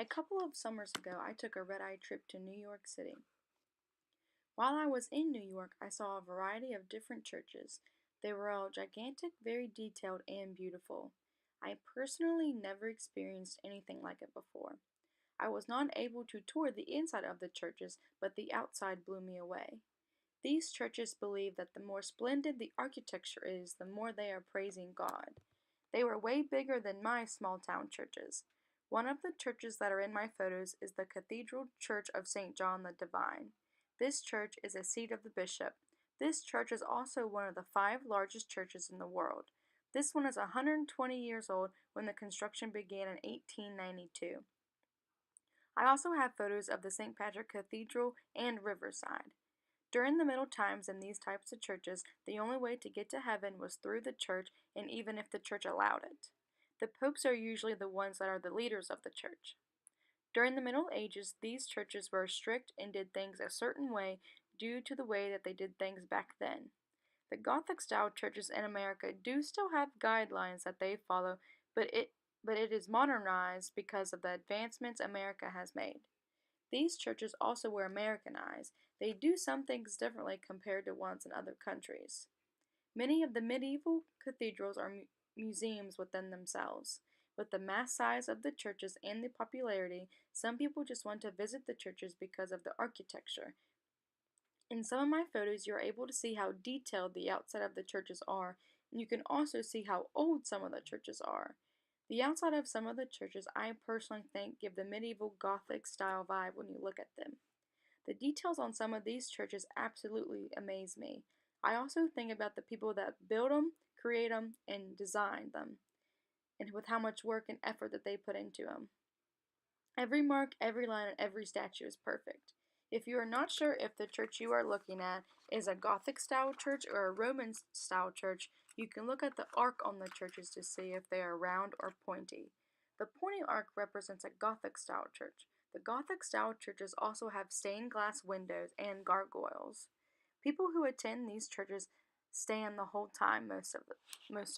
A couple of summers ago, I took a red-eye trip to New York City. While I was in New York, I saw a variety of different churches. They were all gigantic, very detailed, and beautiful. I personally never experienced anything like it before. I was not able to tour the inside of the churches, but the outside blew me away. These churches believe that the more splendid the architecture is, the more they are praising God. They were way bigger than my small town churches. One of the churches that are in my photos is the Cathedral Church of St. John the Divine. This church is a seat of the bishop. This church is also one of the 5 largest churches in the world. This one is 120 years old when the construction began in 1892. I also have photos of the St. Patrick Cathedral and Riverside. During the Middle Times in these types of churches, the only way to get to heaven was through the church, and even if the church allowed it. The popes are usually the ones that are the leaders of the church. During the Middle Ages, these churches were strict and did things a certain way due to the way that they did things back then. The Gothic-style churches in America do still have guidelines that they follow, but it is modernized because of the advancements America has made. These churches also were Americanized. They do some things differently compared to ones in other countries. Many of the medieval cathedrals are museums within themselves. With the mass size of the churches and the popularity, some people just want to visit the churches because of the architecture. In some of my photos, you're able to see how detailed the outside of the churches are, and you can also see how old some of the churches are. The outside of some of the churches I personally think give the medieval Gothic style vibe when you look at them. The details on some of these churches absolutely amaze me. I also think about the people that build them, create them, and design them, and with how much work and effort that they put into them. Every mark, every line, and every statue is perfect. If you are not sure if the church you are looking at is a Gothic style church or a Roman style church, you can look at the arc on the churches to see if they are round or pointy. The pointy arc represents a Gothic style church. The Gothic style churches also have stained glass windows and gargoyles. People who attend these churches stand the whole time, most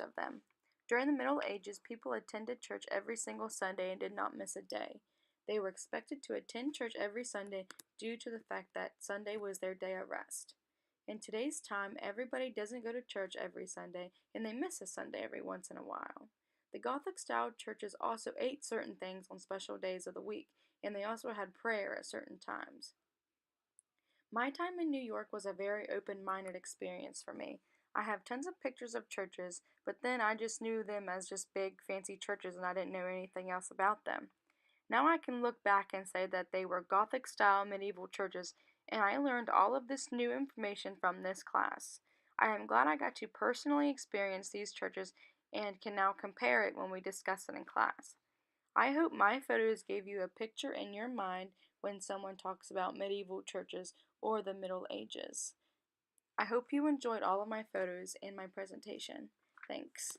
of them. During the Middle Ages, people attended church every single Sunday and did not miss a day. They were expected to attend church every Sunday due to the fact that Sunday was their day of rest. In today's time, everybody doesn't go to church every Sunday, and they miss a Sunday every once in a while. The Gothic-style churches also ate certain things on special days of the week, and they also had prayer at certain times. My time in New York was a very open-minded experience for me. I have tons of pictures of churches, but then I just knew them as just big, fancy churches, and I didn't know anything else about them. Now I can look back and say that they were Gothic-style medieval churches, and I learned all of this new information from this class. I am glad I got to personally experience these churches and can now compare it when we discuss it in class. I hope my photos gave you a picture in your mind when someone talks about medieval churches or the Middle Ages. I hope you enjoyed all of my photos and my presentation. Thanks.